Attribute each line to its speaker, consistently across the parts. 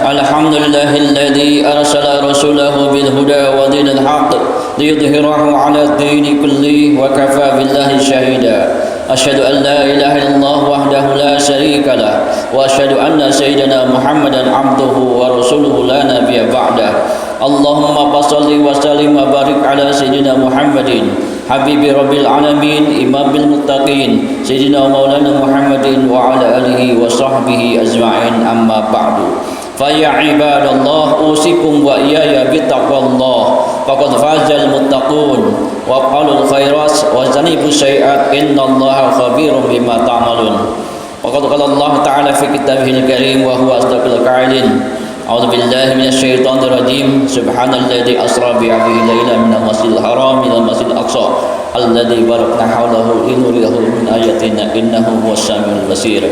Speaker 1: Alhamdulillahilladzi arsala rasulahu bil huda wa dinil haqq liyudhhirahu 'ala ad-dini kullihi wa kafa billahi shahida. Asyhadu an la ilaha illallah wahdahu la syarika lah wa asyhadu anna sayyidina Muhammadan 'abduhu wa rasuluhu la nabiyya ba'dah. Allahumma shalli wa sallim wa barik 'ala sayyidina Muhammadin habibi rabbil alamin imamil muttaqin sayyidina maulana Muhammadin wa 'ala alihi wa sahbihi ajma'in, amma ba'du. Fa ya ibadallah usikum wa iyaya bittaqwallah faqad fazal muttaqun wa qalul khairat wa zanibus sayiat innallaha khabirun bima ta'malun. Faqad qala Allah ta'ala fi kitabihil karim wa huwa asdaqul qailin. A'udzu billahi minasyaitonir rajim. Subhanalladzi asra bi 'abdihi lailan minal masjidil haram ilal masjidil aqsa alladzi barakna hawlahu linuriyahu min ayatina innahu huwas samiul basir.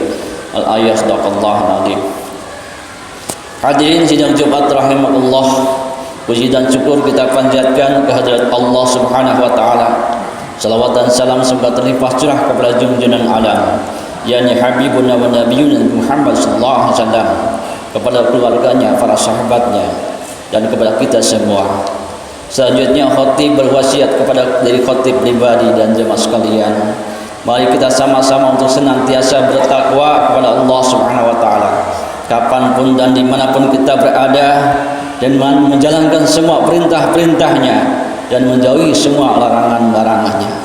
Speaker 1: Al-ayat sadaqallahul azim. Hadirin sidang Jumat rahimakumullah, puji dan syukur kita panjatkan kehadirat Allah Subhanahu wa taala. Salawat dan salam semoga terlimpah curah kepada junjungan alam, yakni Habibuna wa Nabiyuna Muhammad sallallahu alaihi wasallam, kepada keluarganya, para sahabatnya, dan kepada kita semua. Selanjutnya khatib berwasiat kepada dari khatib pribadi dan jemaah sekalian, mari kita sama-sama untuk senantiasa bertakwa kepada Allah Subhanahu wa taala kapanpun dan dimanapun kita berada, dan menjalankan semua perintah-perintahnya dan menjauhi semua larangan-larangannya.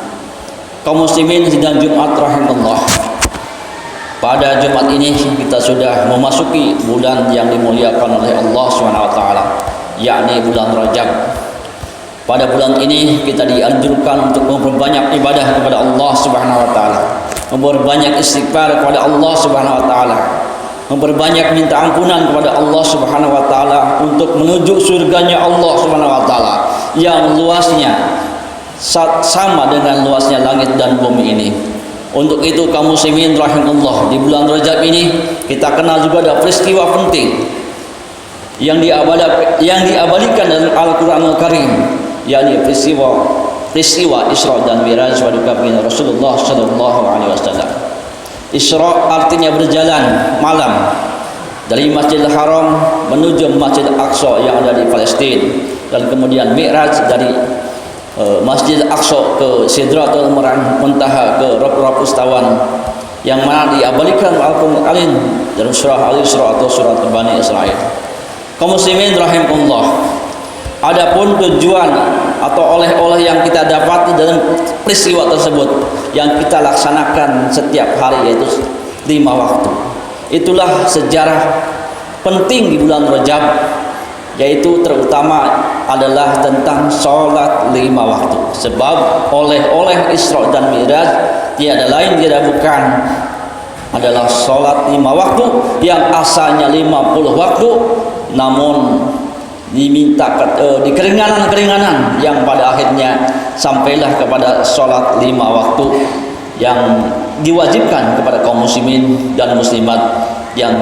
Speaker 1: Kaum muslimin sidang Jumat rahimahullah, pada Jumat ini kita sudah memasuki bulan yang dimuliakan oleh Allah SWT, yakni bulan Rajab. Pada bulan ini kita dianjurkan untuk memperbanyak ibadah kepada Allah SWT, memperbanyak istighfar kepada Allah SWT, memperbanyak minta ampunan kepada Allah Subhanahu wa taala untuk menuju surganya Allah Subhanahu wa taala yang luasnya sama dengan luasnya langit dan bumi ini. Untuk itu kaum muslimin rahimahullah, di bulan Rajab ini kita kenal juga ada peristiwa penting yang diabadikan dalam Al-Qur'anul Karim, yakni peristiwa Isra dan Mi'raj pada Rasulullah sallallahu alaihi wasallam. Isra artinya berjalan malam dari Masjidil Haram menuju Masjidil Aqsa yang ada di Palestina, dan kemudian Mi'raj dari Masjidil Aqsa ke Sidratul Muntaha, ke Rabb Istawan, yang mana diabadikan Al-Qur'an dalam surah Al-Isra atau surah Bani Israil. Kaum muslimin rahimahullah, adapun tujuan atau oleh-oleh yang kita dapati dalam peristiwa tersebut yang kita laksanakan setiap hari, yaitu 5 waktu. Itulah sejarah penting di bulan Rajab, yaitu terutama adalah tentang sholat 5 waktu. Sebab oleh-oleh Isra dan Mi'raj tiada lain tiada bukan adalah sholat 5 waktu yang asalnya 50 waktu, namun diminta di keringanan-keringanan yang pada akhirnya sampailah kepada sholat 5 waktu yang diwajibkan kepada kaum muslimin dan muslimat, yang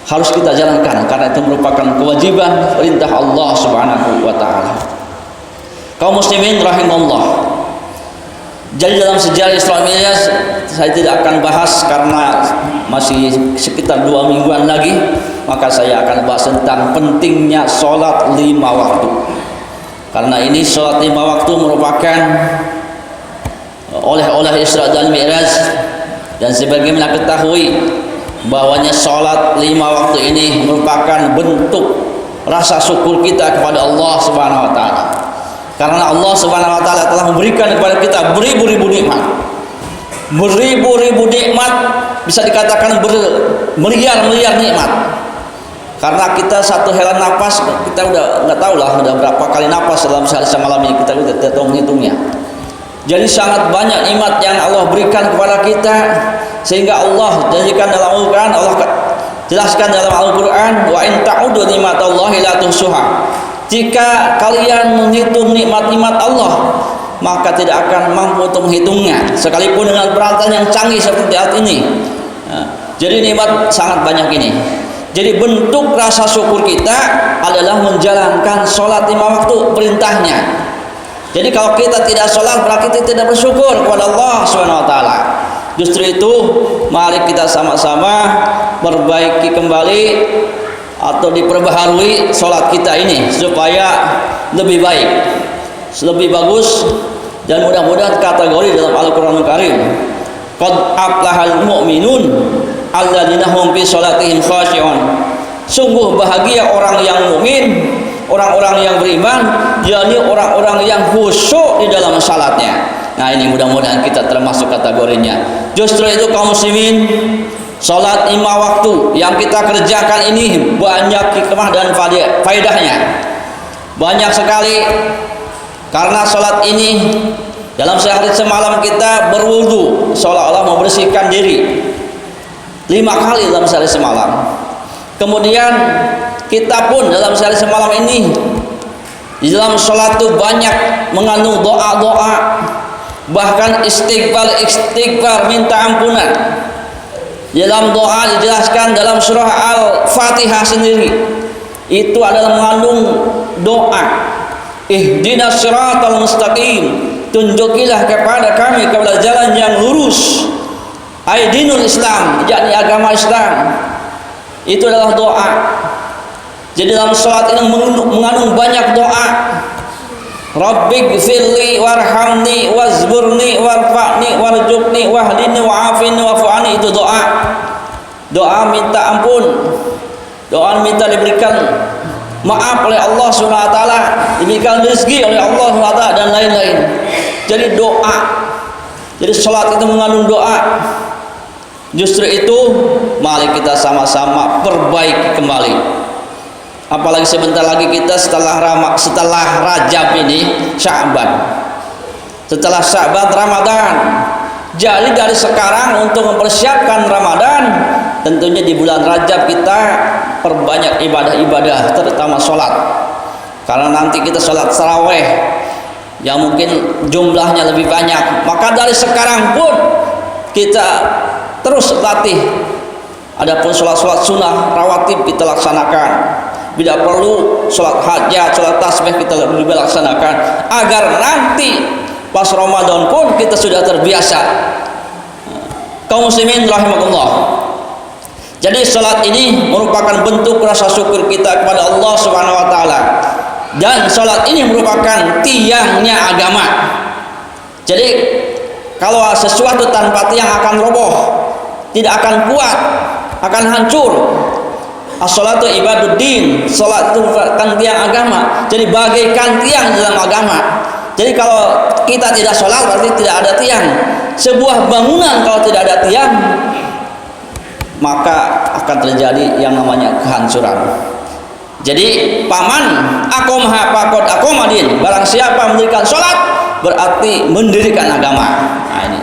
Speaker 1: harus kita jalankan karena itu merupakan kewajiban perintah Allah Subhanahu wa taala. Kaum muslimin rahimahullah, Jadi dalam sejarah Isra Mi'raj saya tidak akan bahas karena masih sekitar 2 mingguan lagi, maka saya akan bahas tentang pentingnya sholat 5 waktu. Karena ini sholat 5 waktu merupakan oleh Isra dan Mi'raj, dan sebagaimana ketahui bahwanya sholat 5 waktu ini merupakan bentuk rasa syukur kita kepada Allah Subhanahu wa taala. Karena Allah Subhanahu wa taala telah memberikan kepada kita beribu-ribu nikmat. Beribu-ribu nikmat, bisa dikatakan bermiliar-miliar nikmat. Karena kita satu helaan nafas, kita udah nggak tahu lah udah berapa kali nafas dalam sehari semalam ini, kita udah tidak tahu menghitungnya. Jadi sangat banyak nikmat yang Allah berikan kepada kita, sehingga Allah janjikan dalam Al-Quran, Allah jelaskan dalam Al-Quran, wa in ta'udu nikmatallahi la tuhsuha. Jika kalian menghitung nikmat-nikmat Allah, maka tidak akan mampu untuk menghitungnya, sekalipun dengan peralatan yang canggih seperti saat ini. Jadi nikmat sangat banyak ini. Jadi bentuk rasa syukur kita adalah menjalankan sholat 5 waktu perintahnya. Jadi kalau kita tidak sholat berarti kita tidak bersyukur kepada Allah Subhanahu wa taala. Justru itu mari kita sama-sama perbaiki kembali atau diperbaharui sholat kita ini supaya lebih baik, lebih bagus, dan mudah-mudahan kategori dalam Al-Quranul Karim. Qad aflahal mu'minun alladzina hum fi sholatihim khashi'un. Sungguh bahagia orang yang mukmin, orang-orang yang beriman, yakni orang-orang yang khusyuk di dalam salatnya. Nah, ini mudah-mudahan kita termasuk kategorinya. Justru itu kaum muslimin, sholat 5 waktu yang kita kerjakan ini banyak hikmah dan faedahnya. Banyak sekali, karena sholat ini dalam sehari semalam kita berwudu seolah-olah membersihkan diri 5 kali dalam sehari semalam. Kemudian kita pun dalam sehari semalam ini di dalam sholat itu banyak mengandung doa-doa, bahkan istighfar minta ampunan. Dalam doa dijelaskan dalam surah Al-Fatihah sendiri, itu adalah mengandung doa, ihdinas siratal mustaqim, tunjukilah kepada kami kepada jalan yang lurus, aidinul Islam, yakni agama Islam. Itu adalah doa. Jadi dalam salat ini mengandung banyak doa. Rabbighfirli warhamni wazburni warfa'ni warzuqni wahdini wa'afini wa'fu'ani. Itu doa. Doa minta ampun, doa minta diberikan maaf oleh Allah Subhanahu wa taala, diberikan rezeki oleh Allah Subhanahu wa taala, dan lain-lain. Jadi doa. Jadi salat itu mengandung doa. Justru itu mari kita sama-sama perbaiki kembali. Apalagi sebentar lagi kita setelah Rajab ini Sya'ban. Setelah Sya'ban Ramadan. Jadi dari sekarang untuk mempersiapkan Ramadan, tentunya di bulan Rajab kita perbanyak ibadah-ibadah, terutama sholat. Karena nanti kita sholat tarawih yang mungkin jumlahnya lebih banyak. Maka dari sekarang pun kita terus latih. Adapun sholat-sholat sunnah rawatib kita laksanakan. Bila perlu sholat hajat, sholat tasbih kita lebih laksanakan, agar nanti pas Ramadan pun kita sudah terbiasa. Kaum muslimin rahimakumullah. Jadi sholat ini merupakan bentuk rasa syukur kita kepada Allah Subhanahu wa taala. Dan sholat ini merupakan tiangnya agama. Jadi kalau sesuatu tanpa tiang akan roboh, tidak akan kuat, akan hancur. As-salatu ibaduddin, salat itu merupakan tiang agama. Jadi bagaikan tiang dalam agama. Jadi kalau kita tidak sholat berarti tidak ada tiang. Sebuah bangunan kalau tidak ada tiang, maka akan terjadi yang namanya kehancuran. Jadi paman akomha pakot akomadin, barang siapa mendirikan sholat berarti mendirikan agama. Nah ini.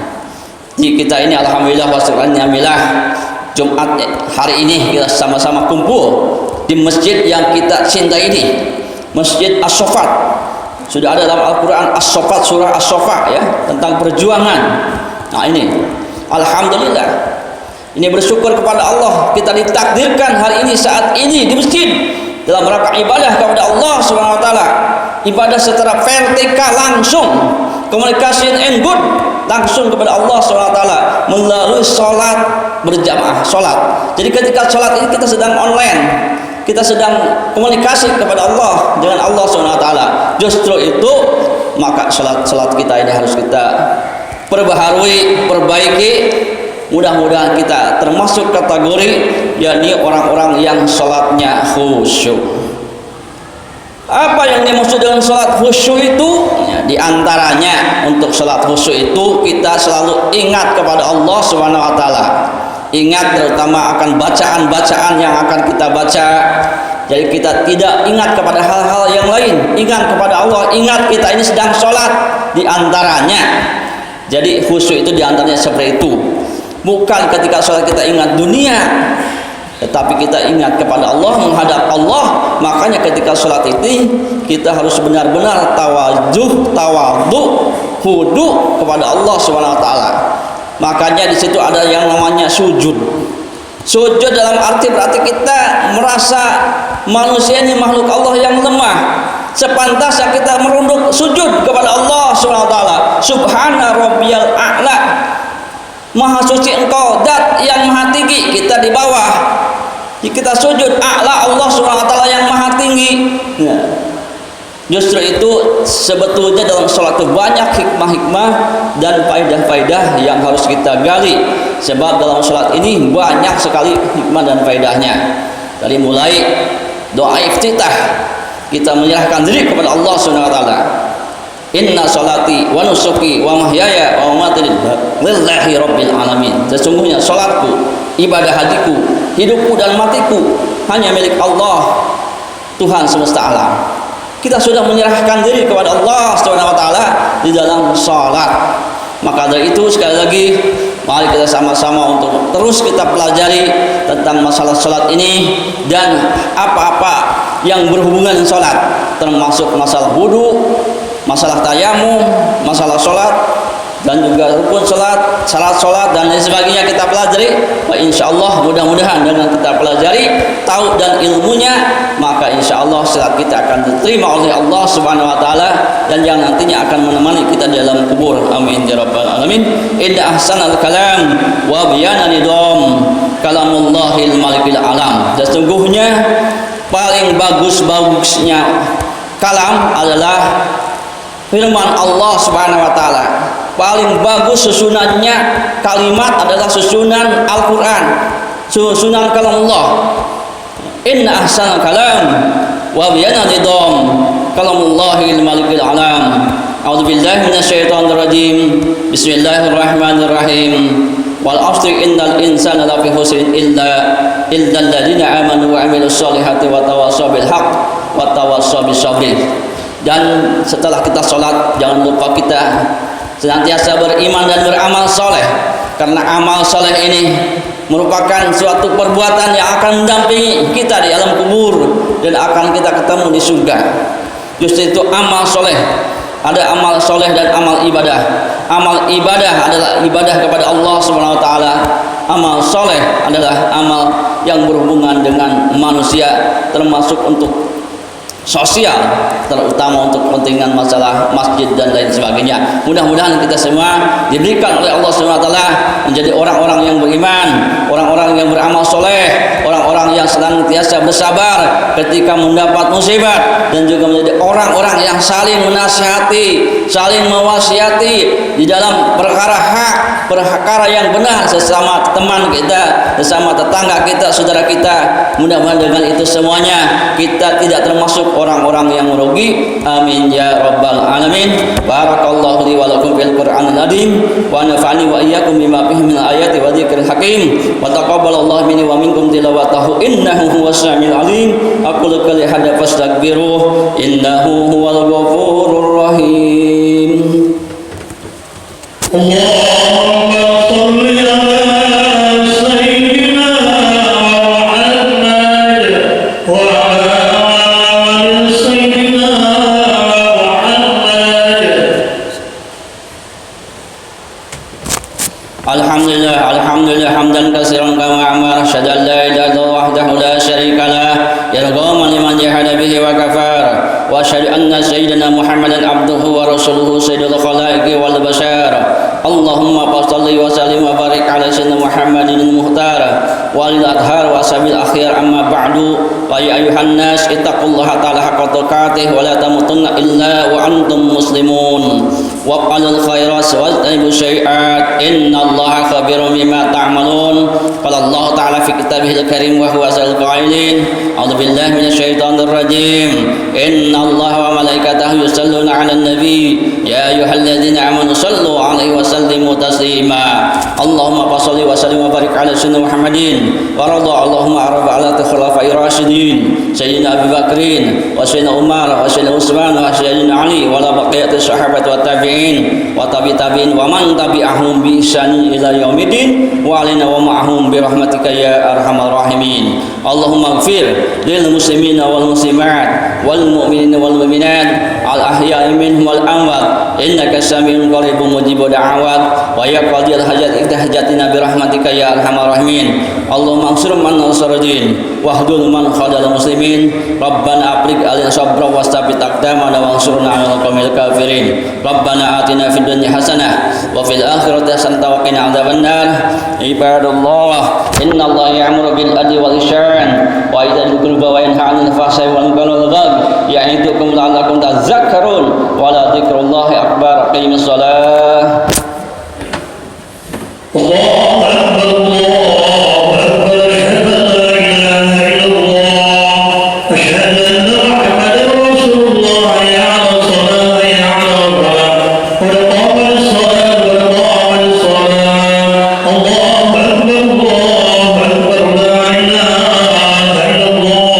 Speaker 1: Jadi kita ini alhamdulillah wasyukurillah, Jumat hari ini kita sama-sama kumpul di masjid yang kita cintai ini, Masjid As-Saffat. Sudah ada dalam Al-Quran As-Saffat, surah As-Saffat ya, tentang perjuangan. Nah ini alhamdulillah, ini bersyukur kepada Allah kita ditakdirkan hari ini saat ini di masjid dalam rangka ibadah kepada Allah Subhanahu wa taala. Ibadah secara vertikal langsung, communication and good, langsung kepada Allah SWT melalui sholat berjamaah, sholat. Jadi ketika sholat ini kita sedang online, kita sedang komunikasi kepada Allah dengan Allah SWT. Justru itu maka sholat kita ini harus kita perbaharui, perbaiki. Mudah-mudahan kita termasuk kategori yakni orang-orang yang sholatnya khusyuk. Apa yang dimaksud dengan sholat khusyuk itu? Ya, di antaranya untuk sholat khusyuk itu kita selalu ingat kepada Allah Subhanahu wa taala. Ingat terutama akan bacaan-bacaan yang akan kita baca. Jadi kita tidak ingat kepada hal-hal yang lain, ingat kepada Allah, ingat kita ini sedang sholat di antaranya. Jadi khusyuk itu di antaranya seperti itu. Bukan ketika sholat kita ingat dunia, tetapi kita ingat kepada Allah, menghadap Allah. Makanya ketika sholat ini kita harus benar-benar tawadhu, hudu kepada Allah Subhanahu wa taala. Makanya di situ ada yang namanya sujud. Sujud dalam arti berarti kita merasa manusia ini makhluk Allah yang lemah. Sepantasnya kita merunduk sujud kepada Allah Subhanahu wa taala. Subhana rabbiyal a'la. Maha suci engkau, zat yang maha tinggi, kita di bawah. Kita sujud a'la Allah Subhanahu wa taala yang maha tinggi. Ya. Justru itu sebetulnya dalam sholat itu banyak hikmah-hikmah dan faedah-faedah yang harus kita gali. Sebab dalam sholat ini banyak sekali hikmah dan faedahnya. Dari mulai doa iftitah, kita menyerahkan diri kepada Allah Subhanahu wa taala. Inna salati wa nusuki wa mahyaya wa mamati lillahi rabbil alamin. Sesungguhnya salatku, ibadah hatiku, hidupku dan matiku hanya milik Allah, Tuhan semesta alam. Kita sudah menyerahkan diri kepada Allah Subhanahu wa taala di dalam salat. Maka dari itu sekali lagi mari kita sama-sama untuk terus kita pelajari tentang masalah salat ini dan apa-apa yang berhubungan dengan salat, termasuk masalah wudu, masalah tayamum, masalah sholat, dan juga rukun sholat, syarat sholat dan lain sebagainya kita pelajari. Insyaallah mudah-mudahan dengan kita pelajari, tahu dan ilmunya, maka insyaallah sholat kita akan diterima oleh Allah Subhanahu wa taala dan yang nantinya akan menemani kita di dalam kubur. Amin ya rabbal alamin. Inna ahsanal kalam wa biyana nidam kalamullahil malikil alam. Sesungguhnya paling bagus-bagusnya kalam adalah firman Allah Subhanahu wa taala. Paling bagus susunannya kalimat adalah susunan Al-Qur'an, susunan kalam Allah. Inna ahsanal kalam wa biyana nidam kalamullahil malikil alam. A'udzu billahi minasyaitonir rajim. Bismillahirrahmanirrahim. Wal 'asri innal insana lafi khusrin illa alladziina aamanu wa 'amilus shalihati wa tawassaw bil haqq wa tawassaw bis sabr. Dan setelah kita sholat, jangan lupa kita senantiasa beriman dan beramal soleh, karena amal soleh ini merupakan suatu perbuatan yang akan mendampingi kita di alam kubur dan akan kita ketemu di surga. Justru itu amal soleh. Ada amal soleh dan amal ibadah. Amal ibadah adalah ibadah kepada Allah Subhanahu wa taala. Amal soleh adalah amal yang berhubungan dengan manusia, termasuk untuk sosial, terutama untuk kepentingan masalah masjid dan lain sebagainya. Mudah-mudahan kita semua diberikan oleh Allah Subhanahu wa taala menjadi orang-orang yang beriman, orang-orang yang beramal soleh, orang-orang yang senantiasa bersabar ketika mendapat musibah, dan juga menjadi orang-orang yang saling menasihati, saling mewasiati di dalam perkara hak, perkara yang benar sesama teman kita, sesama tetangga kita, saudara kita. Mudah-mudahan dengan itu semuanya kita tidak termasuk orang-orang yang merugi. Amin ya rabbal alamin. Barakallahu li wa lakum fil Qur'anil azim wa nafa'ani wa iyyakum bima fihi min ayati wa dzikril hakim wa taqabbalallahu minni wa minkum tilawatahu innahu huwas samiul alim. Aqulu qali hadza fastaghfiruh innahu huwal ghafurur rahim. Allahumma shalli ala sayyidina Muhammad wa ala Alhamdulillah hamdan katsiran kama amara asyhadu an la ilaha illallah wahdahu la syarika lah yarghaman liman jahada bihi wa kafara وأشهد أن سيدنا محمدا عبده ورسوله سيد الخلائق والبشر اللهم صل وسلم وبارك على سيدنا محمد المختار والأطهار وأصحابه الأخيار أما بعد ويا أيها الناس اتقوا الله تعالى حق تقاته ولا تموتن إلا وأنتم مسلمون وافعلوا الخيرات واجتنبوا السيئات إن الله خبير بما تعملون قال الله تعالى في كتابه الكريم وهو أحسن القائلين أعوذ بالله من الشيطان الرجيم إن الله وملائكته يصلون على النبي يا أيها الذين آمنوا صلوا عليه وسلموا تسليما اللهم صل وسلم وبارك على سيدنا محمد ورضى اللهم على الخلفاء الراشدين سيدنا أبي بكر وسيدنا عمر وسيدنا عثمان وسيدنا علي وعلى بقية الصحابة والتابعين وتابعين ومن تبعهم بإحسان إلى يوم الدين وعلينا ومعهم برحمتك يا أرحم الراحمين اللهم اغفر للمسلمين والمسلمات والمؤمنين والمؤمنات الأحياء منهم والأموات إنك سميع قريب مجيب دعوات ويا قاضي الحاجات اقضِ حاجاتنا برحمتك يا أرحم الراحمين اللهم انصر من نصر الدين واخذل من خذل المسلمين ربنا أفرغ علينا صبرا واثبت أقدامنا وانصرنا على القوم الكافرين ربنا آتنا في الدنيا حسنة وفي الآخرة حسنة وقنا عذاب النار عباد الله إن الله يأمر بالعدل والإحسان وإيتاء ذي القربى وينهى عن الفحشاء والمنكر والبغي يعظكم لعلكم تذكرون ولذكر الله أكبر أقيموا الصلاة
Speaker 2: الله أكبر الله أكبر أشهد أن لا إله إلا الله أشهد أن محمدا رسول الله حي على الصلاة حي على الفلاح قد قامت الصلاة قد قامت الصلاة الله أكبر لا إله إلا الله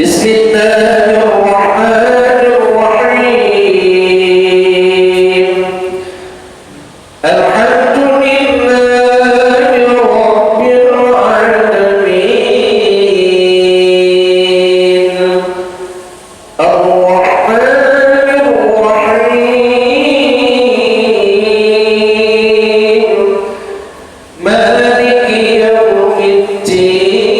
Speaker 2: بسم الله الرحمن الرحيم الحمد لله رب العالمين الرحمن الرحيم مالك يوم الدين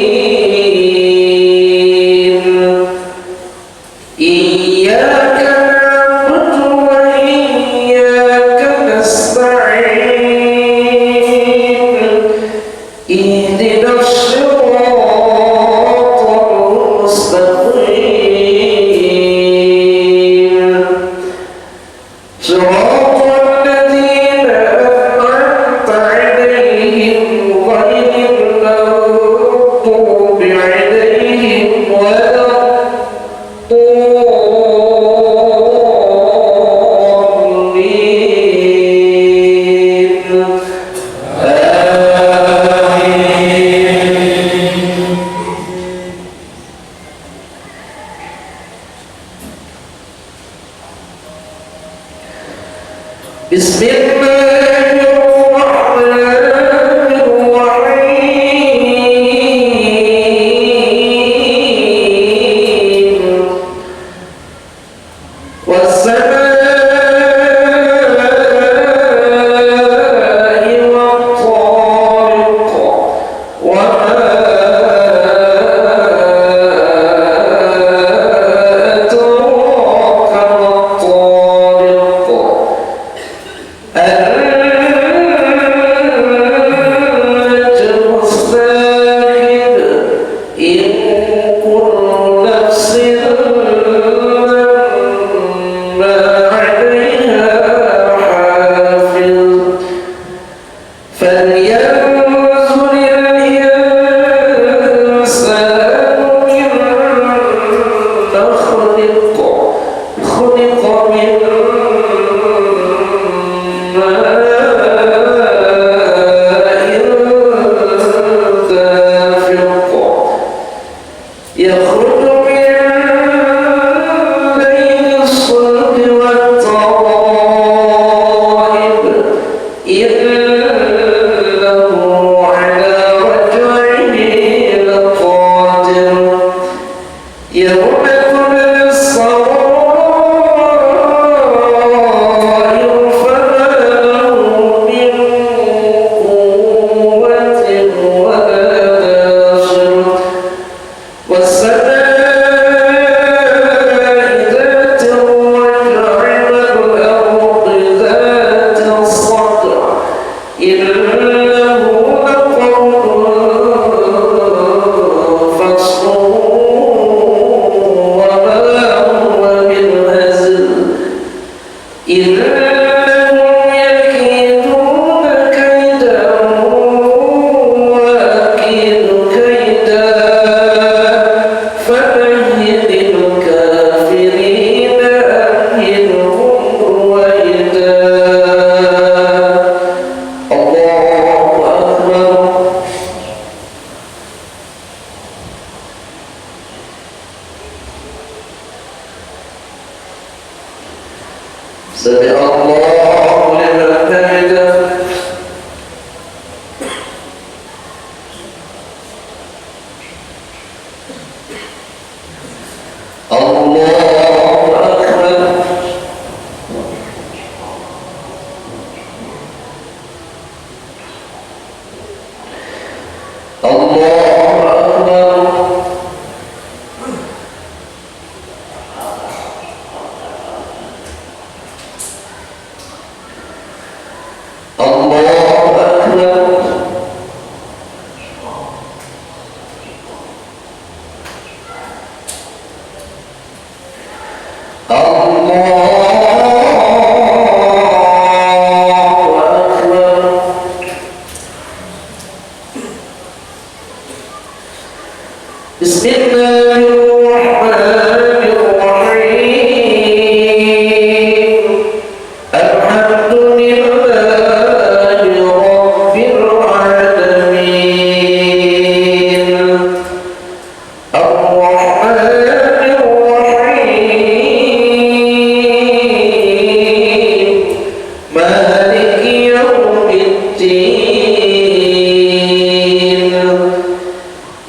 Speaker 2: إياك نعبد وإياك نستعين اهدنا الصراط المستقيم صراط الذين أنعمت عليهم غير المغضوب عليهم ولا بسم الله الرحمن الرحيم والسماء والطارق وما أدراك ما الطارق النجم الثاقب إن كل نفس ما عليها حافظ سمع الله لمن حمده الله أكبر الله أكبر بسم الله الرحمن الرحيم الحمد لله رب العالمين الرحمن الرحيم مالك يوم الدين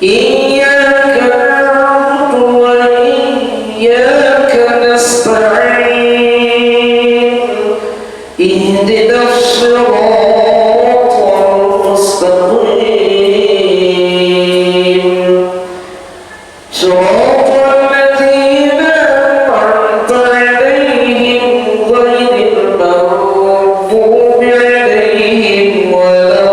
Speaker 2: إياك نعبد وإياك نستعين اهدنا الصراط المستقيم صراط الذين أنعمت عليهم غير المغضوب عليهم ولا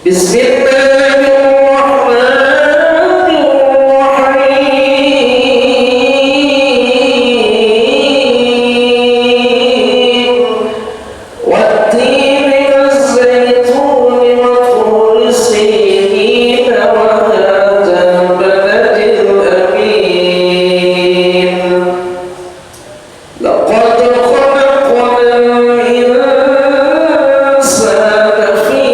Speaker 2: بسم الله الرحمن الرحيم والتين والزيتون وطور سينين وهذا البلد الأمين لقد خلقنا الإنسان في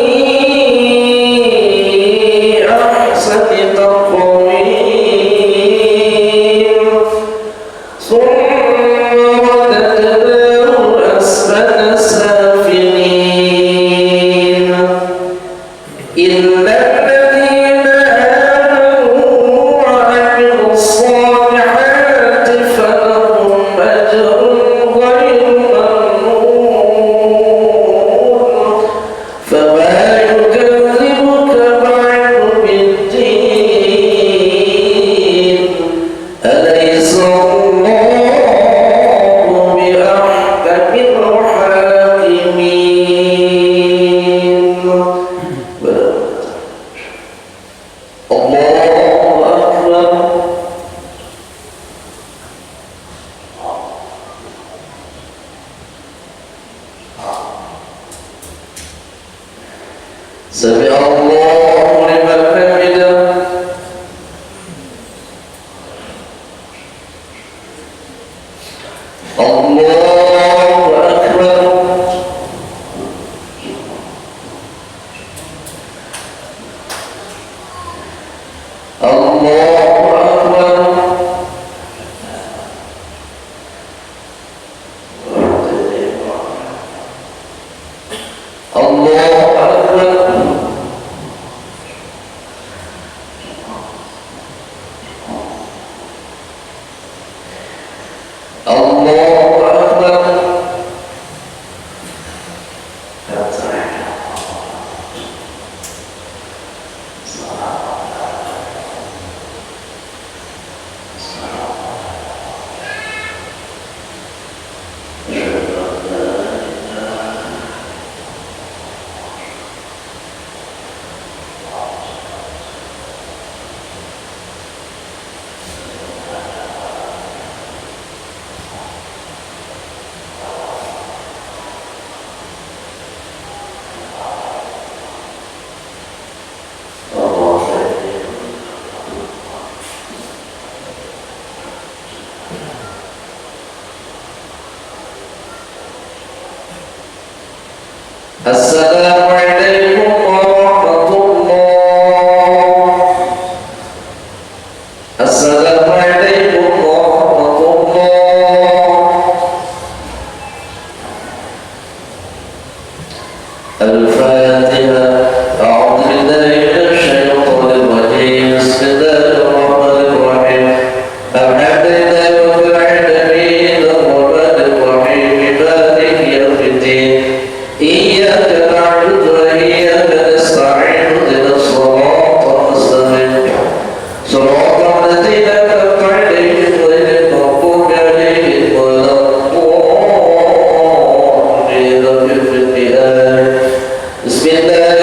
Speaker 2: سمع الله لمن حمده الله أكبر الله أكبر الله أكبر الله أكبر السلام عليكم ورحمة الله. السلام عليكم ورحمة الله. الفاتحة. أعوذ بالله من الشيطان الرجيم. بسم الله الرحمن الرحيم. الحمد لله رب العالمين الرحمن الرحيم مالك يوم الدين. إياك نعبد وإياك نستعين اهدنا الصراط المستقيم صراط الذين أنعمت عليهم غير المغضوب عليهم ولا الضالين. بسم الله